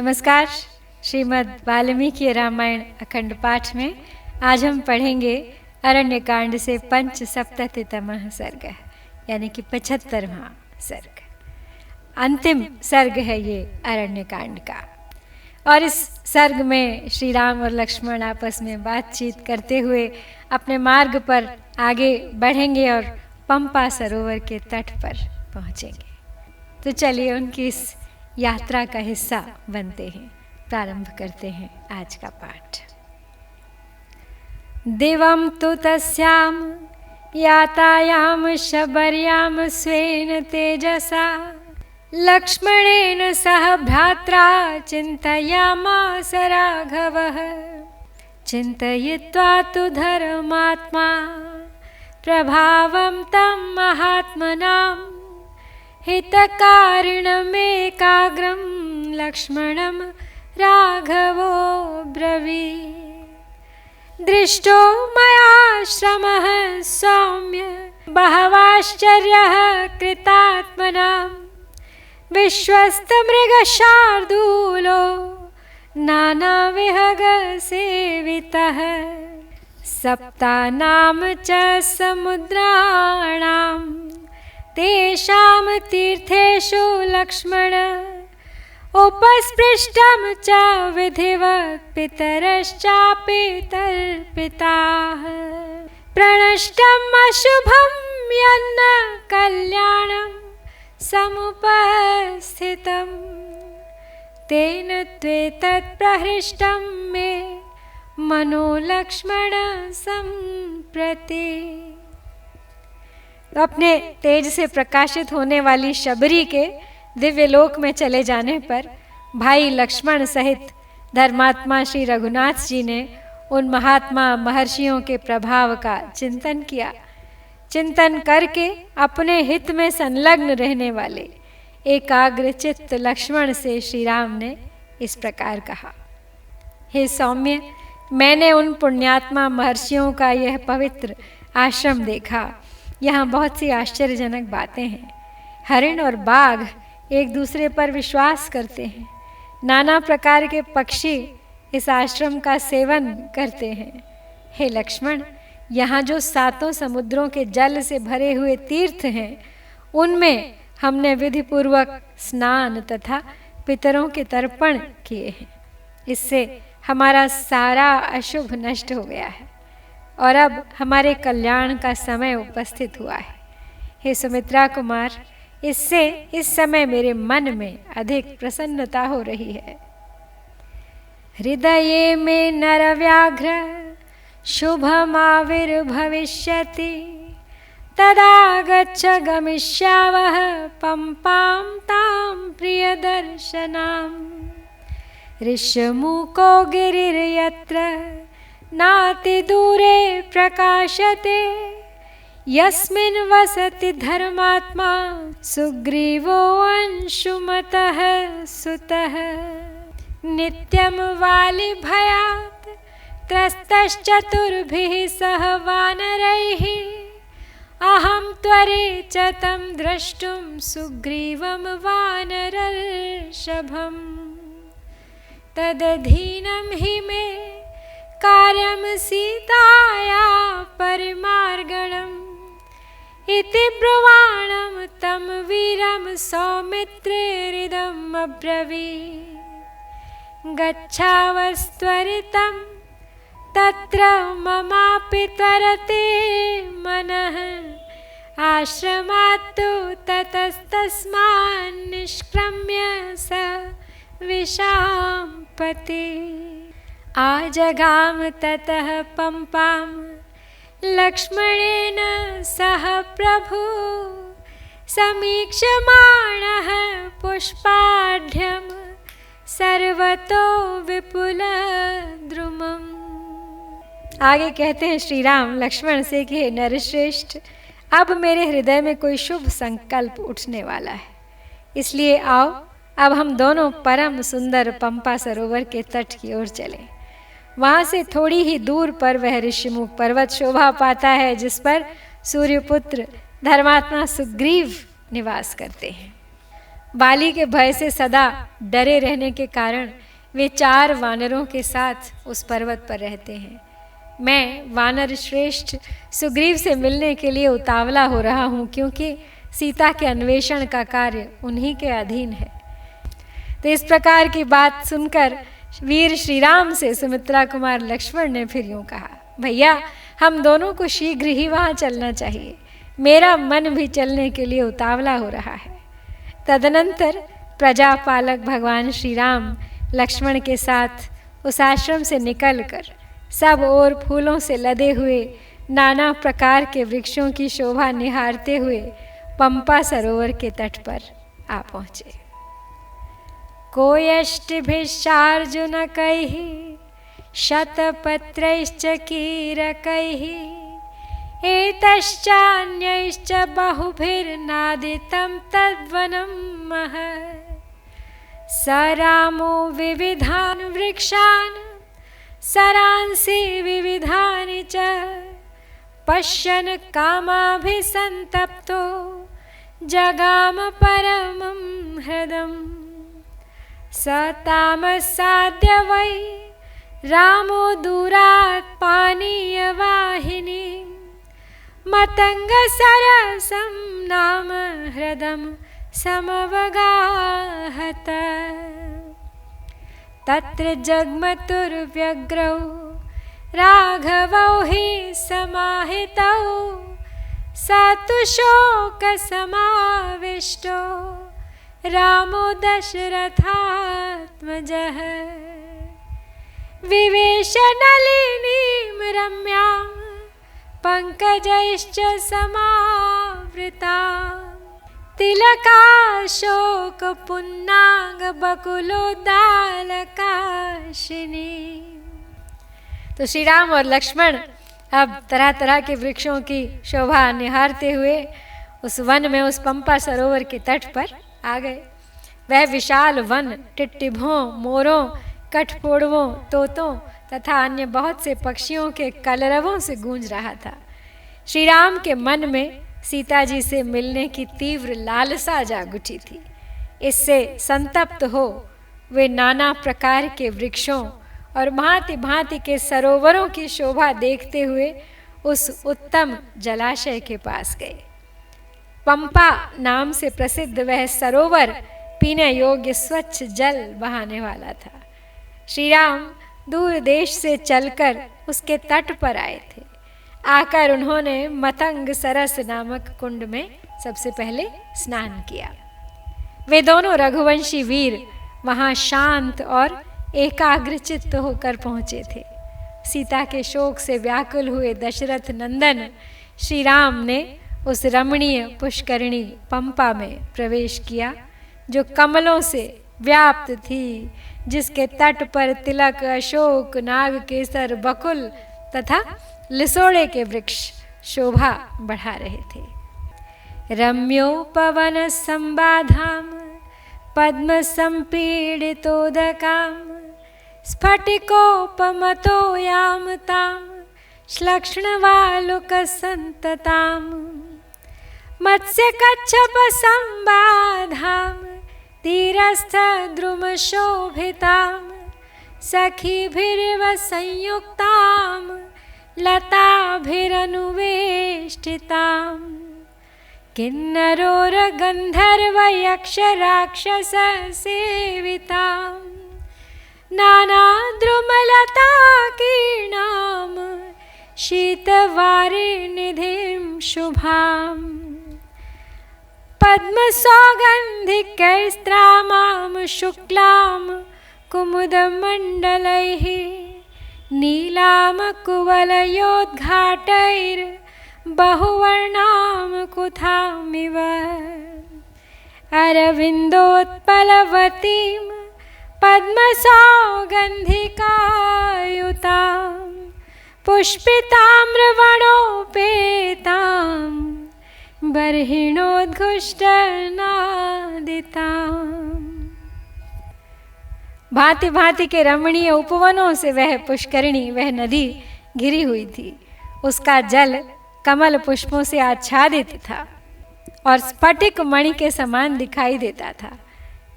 नमस्कार। श्रीमद् वाल्मीकि रामायण अखंड पाठ में आज हम पढ़ेंगे अरण्यकांड से पंचसप्ततितमः सर्ग, यानी कि 75वां सर्ग। अंतिम सर्ग है ये अरण्यकांड का। और इस सर्ग में श्री राम और लक्ष्मण आपस में बातचीत करते हुए अपने मार्ग पर आगे बढ़ेंगे और पंपा सरोवर के तट पर पहुँचेंगे। तो चलिए उनकी इस यात्रा का हिस्सा बनते हैं। प्रारंभ करते हैं आज का पाठ। दिवं तु तस्यां यातायां शबर्यां स्वेन तेजसा लक्ष्मणेन सह भ्रात्रा चिन्तयामास राघवः। चिन्तयित्वा तु धर्मात्मा प्रभावं तं महात्मनां हितकारिणमेकाग्रं लक्ष्मणं राघवो ब्रवीत्। दृष्टो मया श्रमः सौम्य बहवाश्चर्यः कृतात्मनां विश्वस्तमृगशार्दूलो नानाविहगसेवितः। सप्तानां च समुद्राणां तेषां तीर्थेषु लक्ष्मण उपस्पृष्टं च विधिवत् पितरश्चापि तर्पिताः। प्रणष्टम् अशुभं यन्न कल्याणं समुपस्थितं तेन त्वेतत् प्रहृष्टं मे मनो लक्ष्मण संप्रति। तो अपने तेज से प्रकाशित होने वाली शबरी के दिव्य लोक में चले जाने पर भाई लक्ष्मण सहित धर्मात्मा श्री रघुनाथ जी ने उन महात्मा महर्षियों के प्रभाव का चिंतन किया। चिंतन करके अपने हित में संलग्न रहने वाले एकाग्र चित्त लक्ष्मण से श्री राम ने इस प्रकार कहा, हे सौम्य, मैंने उन पुण्यात्मा महर्षियों का यह पवित्र आश्रम देखा। यहाँ बहुत सी आश्चर्यजनक बातें हैं। हरिण और बाघ एक दूसरे पर विश्वास करते हैं। नाना प्रकार के पक्षी इस आश्रम का सेवन करते हैं। हे लक्ष्मण, यहाँ जो 7 समुद्रों के जल से भरे हुए तीर्थ हैं, उनमें हमने विधिपूर्वक स्नान तथा पितरों के तर्पण किए हैं। इससे हमारा सारा अशुभ नष्ट हो गया है और अब हमारे कल्याण का समय उपस्थित हुआ है। हे सुमित्रा कुमार, इससे इस समय मेरे मन में अधिक प्रसन्नता हो रही है। हृदये में नरव्याघ्र शुभमाविर्भविष्यति तदा गच्छ गमिष्यावः पंपां तां प्रियदर्शनाम्। ऋष्यमूको गिरिर्यत्र नातिदूरे प्रकाशते यस्मिन् वसति धर्मात्मा सुग्रीवो अंशुमतः सुतः। नित्यं वालिभयात् त्रस्तश्चतुर्भिः सह वानरैः अहं त्वरे च तं द्रष्टुं सुग्रीवं वानरर्षभम्। तदधीनं हि मे कार्यं सीताया परिमार्गणम् इति ब्रुवाणं तं वीरं सौमित्रेरिदम् अब्रवीत्। गच्छावस्त्वरितं तत्र ममापि त्वरते मनः आश्रमात् तु ततस्तस्मान् निष्क्रम्य स विशाम्पति। आजगाम ततः पंपां लक्ष्मणेन सह प्रभु समीक्षमाणः पुष्पाढ्यं सर्वतो विपुलद्रुमम्। आगे कहते हैं श्री राम लक्ष्मण से कि हे नरश्रेष्ठ, अब मेरे हृदय में कोई शुभ संकल्प उठने वाला है, इसलिए आओ अब हम दोनों परम सुंदर पंपा सरोवर के तट की ओर चलें। वहाँ से थोड़ी ही दूर पर वह ऋषिमुख पर्वत शोभा पाता है, जिस पर सूर्यपुत्र धर्मात्मा सुग्रीव निवास करते हैं। बाली के भय से सदा डरे रहने के कारण वे 4 वानरों के साथ उस पर्वत पर रहते हैं। मैं वानर श्रेष्ठ सुग्रीव से मिलने के लिए उतावला हो रहा हूँ, क्योंकि सीता के अन्वेषण का कार्य उन्हीं के अधीन है। तो इस प्रकार की बात सुनकर वीर श्री राम से सुमित्रा कुमार लक्ष्मण ने फिर यूँ कहा, भैया हम दोनों को शीघ्र ही वहाँ चलना चाहिए, मेरा मन भी चलने के लिए उतावला हो रहा है। तदनंतर प्रजापालक भगवान श्री राम लक्ष्मण के साथ उस आश्रम से निकलकर सब ओर फूलों से लदे हुए नाना प्रकार के वृक्षों की शोभा निहारते हुए पंपा सरोवर के तट पर आ पहुँचे। कोयष्टिभिश्चार्जुनकैः शतपत्रैश्च कीरकैः एतश्चान्यैश्च बहुभिर्नादितं तद्वनं महत्। स रामो विविधान् वृक्षान् सरांसि विविधानि च पश्यन् कामाभिसन्तप्तो जगाम परमं हृदम्। स तामसाद्य वै रामो दूरात् पानीयवाहिनीं मतङ्गसरसं नाम हृदं समवगाहत। तत्र जग्मतुर्व्यग्रौ राघवौ हि समाहितौ स तु शोकसमाविष्टो रामो दशरथात्मजः। विवेश नलिनीं रम्यां पङ्कजैश्च समावृतां तिलकाशोकपुन्नागबकुलोद्दालकाशिनी। तो श्री राम और लक्ष्मण अब तरह तरह के वृक्षों की शोभा निहारते हुए उस वन में, उस पंपा सरोवर के तट पर आ गए। वह विशाल वन टिट्टिभों, मोरों, कठफोड़वों, तोतों तथा अन्य बहुत से पक्षियों के कलरवों से गूंज रहा था। श्री राम के मन में सीता जी से मिलने की तीव्र लालसा जाग उठी थी। इससे संतप्त हो वे नाना प्रकार के वृक्षों और भांति भांति के सरोवरों की शोभा देखते हुए उस उत्तम जलाशय के पास गए। पंपा नाम से प्रसिद्ध वह सरोवर पीने योग्य स्वच्छ जल बहाने वाला था। श्री राम दूर देश से चलकर उसके तट पर आए थे। आकर उन्होंने मतंग सरस नामक कुंड में सबसे पहले स्नान किया। वे दोनों रघुवंशी वीर वहाँ शांत और एकाग्रचित्त होकर पहुँचे थे। सीता के शोक से व्याकुल हुए दशरथ नंदन श्री राम ने उस रमणीय पुष्करिणी पंपा में प्रवेश किया, जो कमलों से व्याप्त थी, जिसके तट पर तिलक, अशोक, नागकेसर, बकुल तथा लिसोड़े के वृक्ष शोभा बढ़ा रहे थे। रम्योपवन संबाधाम पद्म संपीडितोदकाम स्फटिकोपमतोयाम ताम श्लक्ष्णवालुक संतताम मत्स्य कच्छप संबाधाम तीरस्थ द्रुम शोभिताम सखीभिर्व संयुक्ताम लताभिरनुवेष्टिताम किन्नरोर गंधर्व यक्ष राक्षस सेविताम नाना द्रुमलता कीर्णाम शीतवारिनिधिं शुभाम पद्मसौगन्धिकैस्त्रामां शुक्लां कुमुदमण्डलैः नीलां कुवलयोद्घाटैर्बहुवर्णां कुथामिव अरविन्दोत्पलवतीं पद्मसौगन्धिकायुतां पुष्पिताम्रवणोपेतां बर्हिणोद्घुष्टनादिताम्। भांति भांति के रमणीय उपवनों से वह पुष्करिणी, वह नदी घिरी हुई थी। उसका जल कमल पुष्पों से आच्छादित था और स्फटिक मणि के समान दिखाई देता था।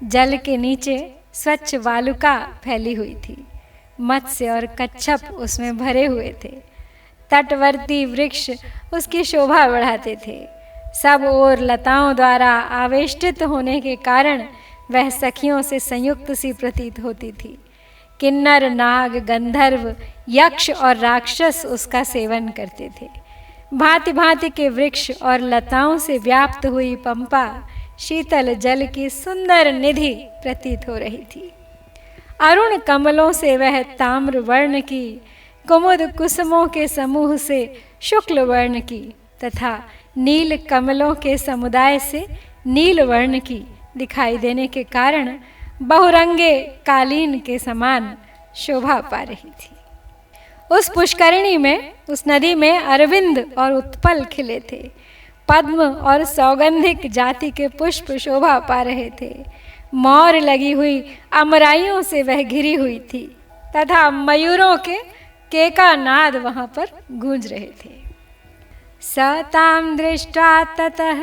जल के नीचे स्वच्छ वालुका फैली हुई थी। मत्स्य और कच्छप उसमें भरे हुए थे। तटवर्ती वृक्ष उसकी शोभा बढ़ाते थे। सब ओर लताओं द्वारा आवेष्टित होने के कारण वह सखियों से संयुक्त सी प्रतीत होती थी। किन्नर, नाग, गंधर्व, यक्ष और राक्षस उसका सेवन करते थे। भांति भांति के वृक्ष और लताओं से व्याप्त हुई पंपा शीतल जल की सुंदर निधि प्रतीत हो रही थी। अरुण कमलों से वह ताम्र वर्ण की, कुमुद कुसुमों के समूह से शुक्ल वर्ण की तथा नील कमलों के समुदाय से नील वर्ण की दिखाई देने के कारण बहुरंगे कालीन के समान शोभा पा रही थी। उस पुष्करिणी में, उस नदी में अरविंद और उत्पल खिले थे। पद्म और सौगंधिक जाति के पुष्प शोभा पा रहे थे। मोर लगी हुई अमराइयों से वह घिरी हुई थी तथा मयूरों के केका नाद वहां पर गूंज रहे थे। सतां दृष्ट्वा ततः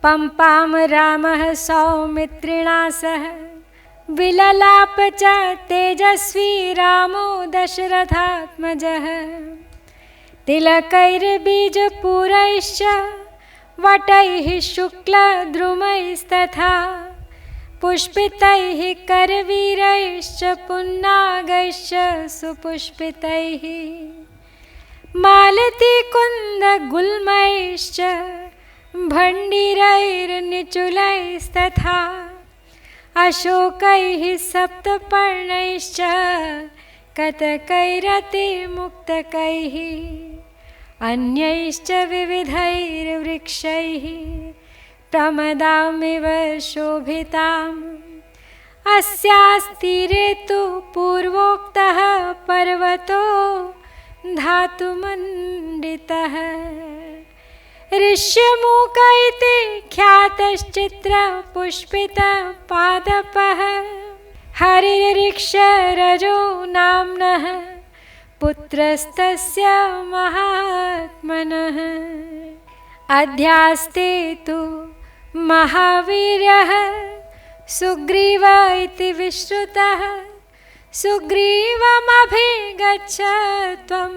पंपाम रामः सौमित्रिणा सह विललाप च तेजस्वी रामो दशरथात्मजः तिलकैर्बीजपूरैश्च वटैः शुक्लद्रुमैस्तथा पुष्पितैः करवीरैश्च पुन्नागैश्च सुपुष्पितैः मालतीकुन्दगुल्मैश्च भण्डीरैर्निचुलैस्तथा अशोकैः सप्तपर्णैश्च कतकैरतिमुक्तकैः अन्यैश्च विविधैर्वृक्षैः प्रमदामिव शोभिताम् अस्यास्तीरे तु पूर्वोक्तः पर्वतो धातुमण्डितः ऋष्यमूक इति ख्यातश्चित्रपुष्पितपादपः हरिर्ऋक्षरजो नाम्नः पुत्रस्तस्य महात्मनः अध्यास्ते तु महावीर्यः सुग्रीव इति विश्रुतः सुग्रीवमभिगच्छ त्वं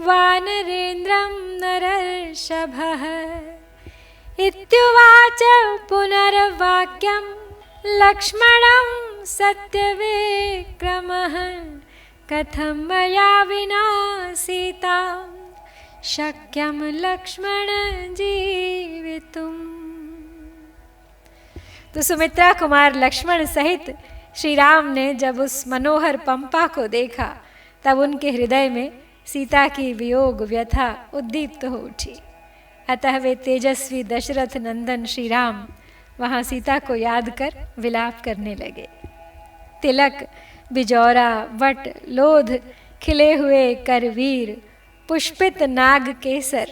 वानरेन्द्रं नरर्षभः इत्युवाच पुनर्वाक्यं लक्ष्मणं सत्यविक्रमः कथं मया विना सीतां शक्यं लक्ष्मण जीवितुम्। तो सुमित्रा कुमार लक्ष्मण सहित श्री राम ने जब उस मनोहर पंपा को देखा तब उनके हृदय में सीता की वियोग व्यथा उद्दीप्त हो उठी। अतः वे तेजस्वी दशरथ नंदन श्री राम वहाँ सीता को याद कर विलाप करने लगे। तिलक, बिजौरा, वट, लोध, खिले हुए करवीर, पुष्पित नाग केसर,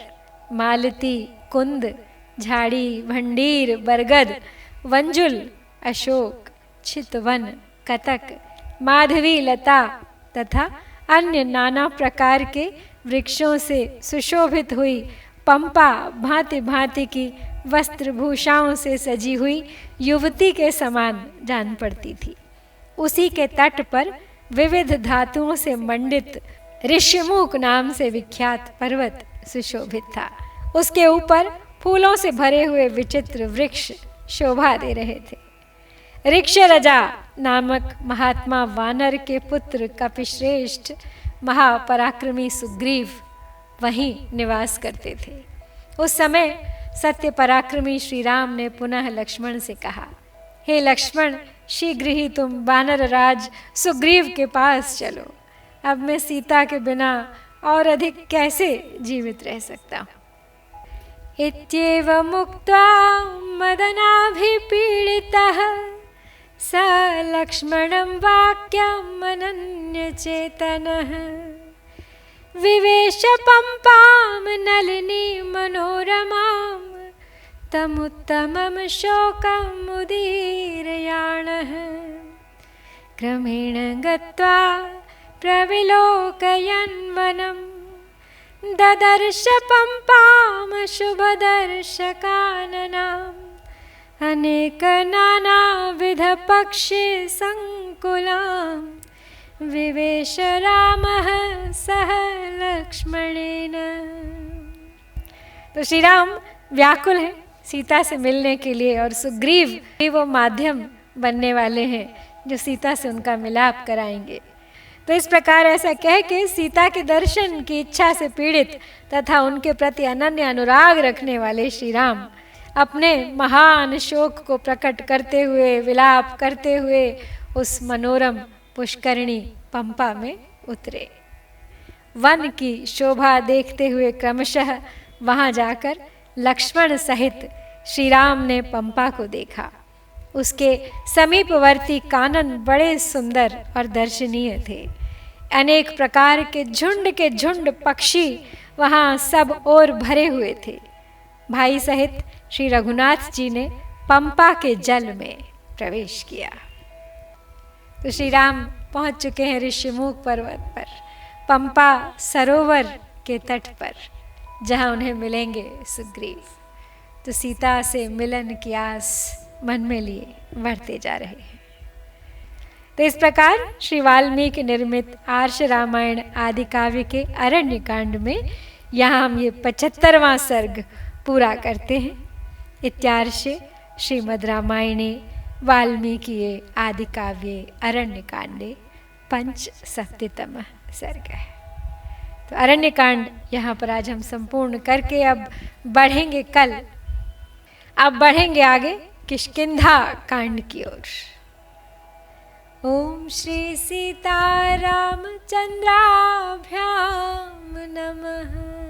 मालती, कुंद, झाड़ी, भंडीर, बरगद, वंजुल, अशोक, चितवन, कतक, माधवी लता तथा अन्य नाना प्रकार के वृक्षों से सुशोभित हुई पंपा भांति भांति की वस्त्रभूषाओं से सजी हुई युवती के समान जान पड़ती थी। उसी के तट पर विविध धातुओं से मंडित ऋष्यमुख नाम से विख्यात पर्वत सुशोभित था। उसके ऊपर फूलों से भरे हुए विचित्र वृक्ष शोभा दे रहे थे। ऋक्षरजा नामक महात्मा वानर के पुत्र कपिश्रेष्ठ महापराक्रमी सुग्रीव वहीं निवास करते थे। उस समय सत्य पराक्रमी श्री राम ने पुनः लक्ष्मण से कहा, हे लक्ष्मण, शीघ्र ही तुम वानर राज सुग्रीव के पास चलो। अब मैं सीता के बिना और अधिक कैसे जीवित रह सकता हूँ। इत्येव मुक्त्वा मदनाभिपीडितः स लक्ष्मणं वाक्यम् अनन्यचेतनः विवेश पंपां नलिनी मनोरमां तमुत्तमं शोकमुदीरयाणः क्रमेण गत्वा प्रविलोकयन् वनं ददर्श पंपां शुभदर्शकाननां अनेक नानाविध पक्षी संकुलां विवेश रामः सह लक्ष्मणेन। तो श्री राम व्याकुल हैं सीता से मिलने के लिए, और सुग्रीव वो माध्यम बनने वाले हैं जो सीता से उनका मिलाप कराएंगे। तो इस प्रकार ऐसा कह के सीता के दर्शन की इच्छा से पीड़ित तथा उनके प्रति अनन्य अनुराग रखने वाले श्री राम अपने महान शोक को प्रकट करते हुए, विलाप करते हुए उस मनोरम पुष्करिणी पंपा में उतरे। वन की शोभा देखते हुए क्रमशः वहाँ जाकर लक्ष्मण सहित श्री राम ने पंपा को देखा। उसके समीपवर्ती कानन बड़े सुंदर और दर्शनीय थे। अनेक प्रकार के झुंड पक्षी वहाँ सब ओर भरे हुए थे। भाई सहित श्री रघुनाथ जी ने पंपा के जल में प्रवेश किया। तो श्री राम पहुँच चुके हैं ऋषिमुख पर्वत पर, पंपा सरोवर के तट पर, जहाँ उन्हें मिलेंगे सुग्रीव। तो सीता से मिलन की आस मन में लिए बढ़ते जा रहे हैं। तो इस प्रकार श्री वाल्मीकि निर्मित आर्ष रामायण आदि काव्य के अरण्य कांड में यहाँ हम ये 75वां सर्ग पूरा करते हैं। इत्यार्षे श्रीमद् रामायणे वाल्मीकिये आदि काव्ये अरण्य कांडे पंचसप्ततितमः सर्ग है। तो अरण्य कांड यहाँ पर आज हम संपूर्ण करके अब बढ़ेंगे आगे किष्किंधा कांड की ओर। ओम श्री सीतारामचंद्राभ्याम नमः।